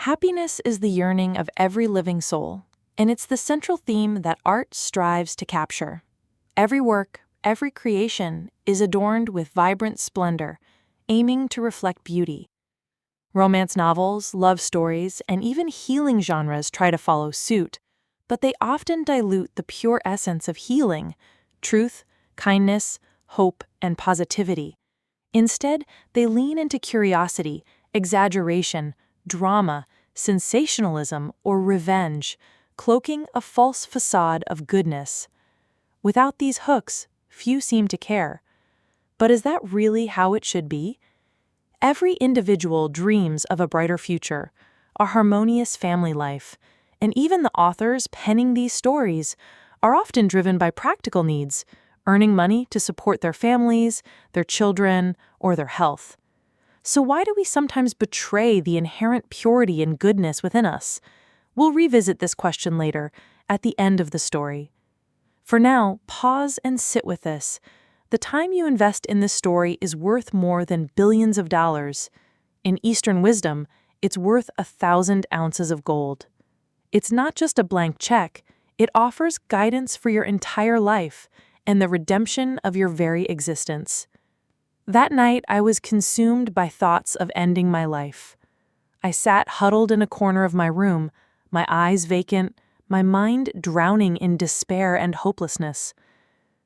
Happiness is the yearning of every living soul, and it's the central theme that art strives to capture. Every work, every creation is adorned with vibrant splendor, aiming to reflect beauty. Romance novels, love stories, and even healing genres try to follow suit, but they often dilute the pure essence of healing: truth, kindness, hope, and positivity. Instead, they lean into curiosity, exaggeration, drama, sensationalism, or revenge, cloaking a false facade of goodness. Without these hooks, few seem to care. But is that really how it should be? Every individual dreams of a brighter future, a harmonious family life, and even the authors penning these stories are often driven by practical needs, earning money to support their families, their children, or their health. So why do we sometimes betray the inherent purity and goodness within us? We'll revisit this question later, at the end of the story. For now, pause and sit with this. The time you invest in this story is worth more than billions of dollars. In Eastern wisdom, it's worth 1,000 ounces of gold. It's not just a blank check, it offers guidance for your entire life and the redemption of your very existence. That night, I was consumed by thoughts of ending my life. I sat huddled in a corner of my room, my eyes vacant, my mind drowning in despair and hopelessness.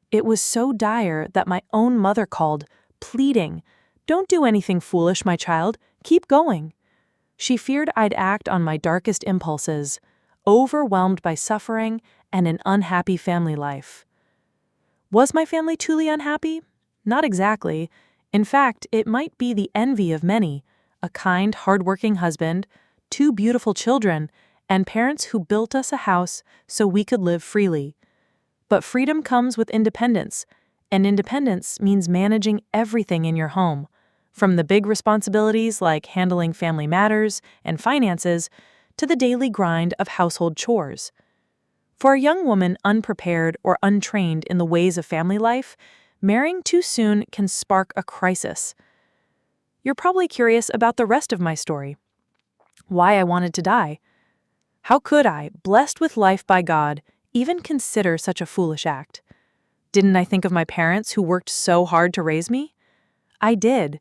It was so dire that my own mother called, pleading, "Don't do anything foolish, my child. Keep going." She feared I'd act on my darkest impulses, overwhelmed by suffering and an unhappy family life. Was my family truly unhappy? Not exactly. In fact, it might be the envy of many: a kind, hard-working husband, 2 beautiful children, and parents who built us a house so we could live freely. But freedom comes with independence, and independence means managing everything in your home, from the big responsibilities like handling family matters and finances to the daily grind of household chores. For a young woman unprepared or untrained in the ways of family life, marrying too soon can spark a crisis. You're probably curious about the rest of my story. Why I wanted to die. How could I, blessed with life by God, even consider such a foolish act? Didn't I think of my parents who worked so hard to raise me? I did.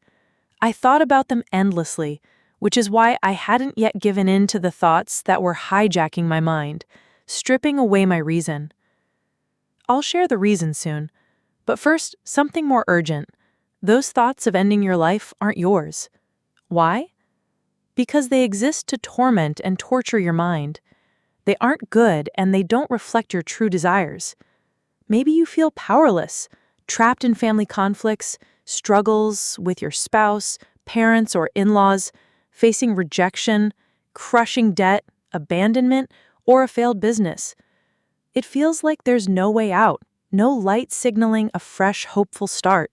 I thought about them endlessly, which is why I hadn't yet given in to the thoughts that were hijacking my mind, stripping away my reason. I'll share the reason soon, but first, something more urgent. Those thoughts of ending your life aren't yours. Why? Because they exist to torment and torture your mind. They aren't good and they don't reflect your true desires. Maybe you feel powerless, trapped in family conflicts, struggles with your spouse, parents, or in-laws, facing rejection, crushing debt, abandonment, or a failed business. It feels like there's no way out, no light signaling a fresh, hopeful start.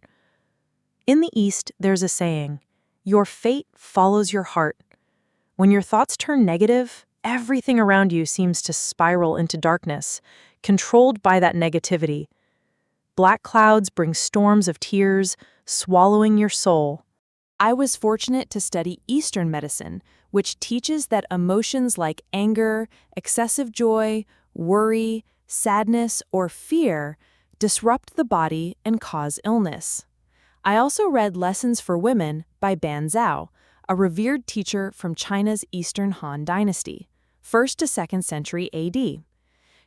In the East, there's a saying, "Your fate follows your heart." When your thoughts turn negative, everything around you seems to spiral into darkness, controlled by that negativity. Black clouds bring storms of tears, swallowing your soul. I was fortunate to study Eastern medicine, which teaches that emotions like anger, excessive joy, worry, sadness, or fear disrupt the body and cause illness. I also read Lessons for Women by Ban Zhao, a revered teacher from China's Eastern Han Dynasty, 1st to 2nd century AD.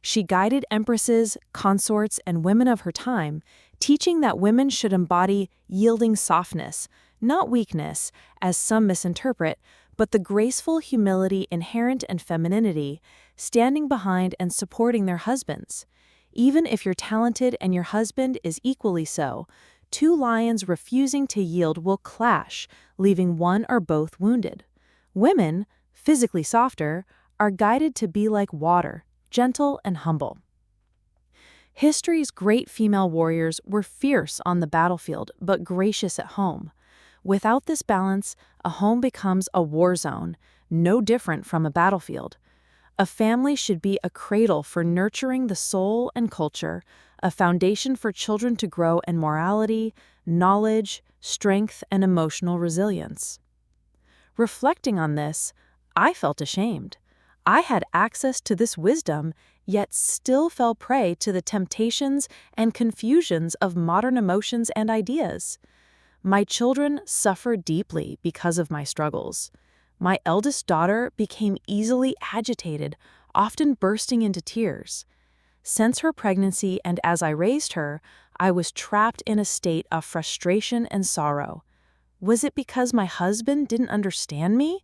She guided empresses, consorts, and women of her time, teaching that women should embody yielding softness, not weakness, as some misinterpret, but the graceful humility inherent in femininity, standing behind and supporting their husbands. Even if you're talented and your husband is equally so, 2 lions refusing to yield will clash, leaving one or both wounded. Women, physically softer, are guided to be like water, gentle and humble. History's great female warriors were fierce on the battlefield but gracious at home. Without this balance, a home becomes a war zone, no different from a battlefield. A family should be a cradle for nurturing the soul and culture, a foundation for children to grow in morality, knowledge, strength, and emotional resilience. Reflecting on this, I felt ashamed. I had access to this wisdom, yet still fell prey to the temptations and confusions of modern emotions and ideas. My children suffered deeply because of my struggles. My eldest daughter became easily agitated, often bursting into tears. Since her pregnancy and as I raised her, I was trapped in a state of frustration and sorrow. Was it because my husband didn't understand me?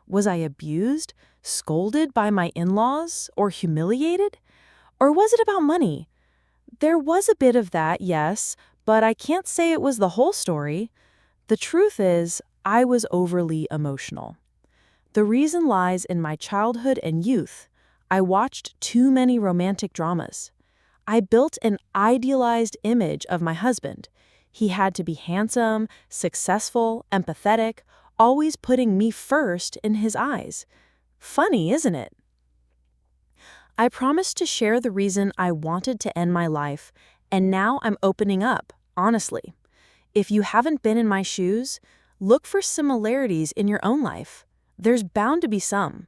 Was I abused, scolded by my in-laws, or humiliated? Or was it about money? There was a bit of that, yes, but I can't say it was the whole story. The truth is, I was overly emotional. The reason lies in my childhood and youth. I watched too many romantic dramas. I built an idealized image of my husband. He had to be handsome, successful, empathetic, always putting me first in his eyes. Funny, isn't it? I promised to share the reason I wanted to end my life, and now I'm opening up, honestly. If you haven't been in my shoes, look for similarities in your own life. There's bound to be some.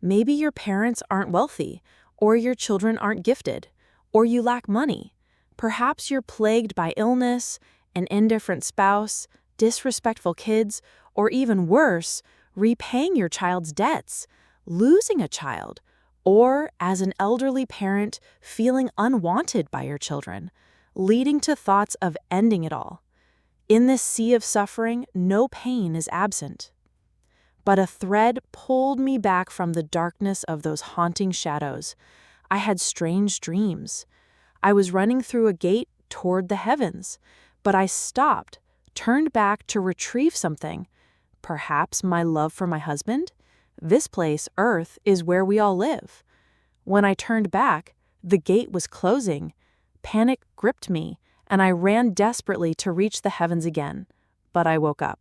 Maybe your parents aren't wealthy, or your children aren't gifted, or you lack money. Perhaps you're plagued by illness, an indifferent spouse, disrespectful kids, or even worse, repaying your child's debts, losing a child, or, as an elderly parent, feeling unwanted by your children, leading to thoughts of ending it all. In this sea of suffering, no pain is absent. But a thread pulled me back from the darkness of those haunting shadows. I had strange dreams. I was running through a gate toward the heavens, but I stopped, turned back to retrieve something. Perhaps my love for my husband? This place, Earth, is where we all live. When I turned back, the gate was closing. Panic gripped me, and I ran desperately to reach the heavens again. But I woke up.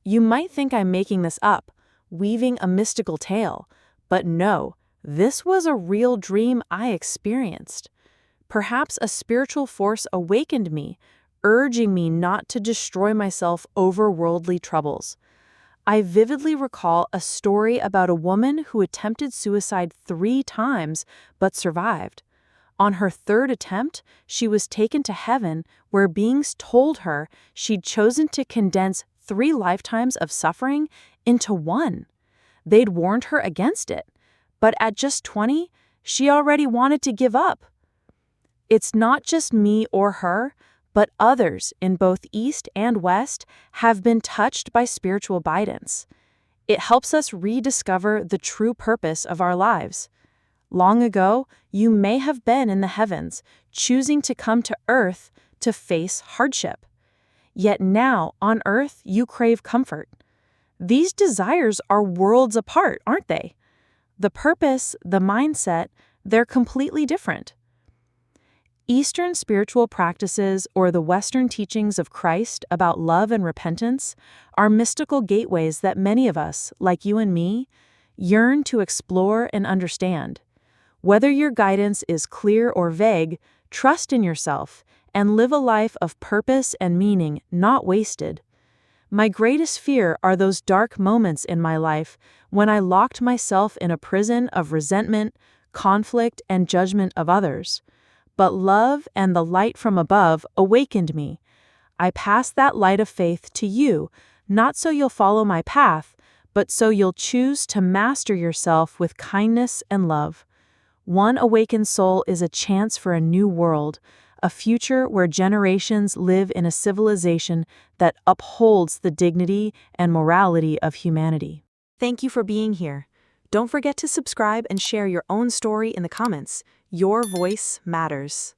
You might think I'm making this up, weaving a mystical tale, but no, this was a real dream I experienced. Perhaps a spiritual force awakened me, urging me not to destroy myself over worldly troubles. I vividly recall a story about a woman who attempted suicide 3 times but survived. On her 3rd attempt, she was taken to heaven, where beings told her she'd chosen to condense 3 lifetimes of suffering into one. They'd warned her against it, but at just 20, she already wanted to give up. It's not just me or her, but others in both East and West have been touched by spiritual guidance. It helps us rediscover the true purpose of our lives. Long ago, you may have been in the heavens, choosing to come to earth to face hardship. Yet now, on earth, you crave comfort. These desires are worlds apart, aren't they? The purpose, the mindset, they're completely different. Eastern spiritual practices, or the Western teachings of Christ about love and repentance, are mystical gateways that many of us, like you and me, yearn to explore and understand. Whether your guidance is clear or vague, trust in yourself and live a life of purpose and meaning, not wasted. My greatest fear are those dark moments in my life when I locked myself in a prison of resentment, conflict, and judgment of others. But love and the light from above awakened me. I pass that light of faith to you, not so you'll follow my path, but so you'll choose to master yourself with kindness and love. One awakened soul is a chance for a new world, a future where generations live in a civilization that upholds the dignity and morality of humanity. Thank you for being here. Don't forget to subscribe and share your own story in the comments. Your voice matters.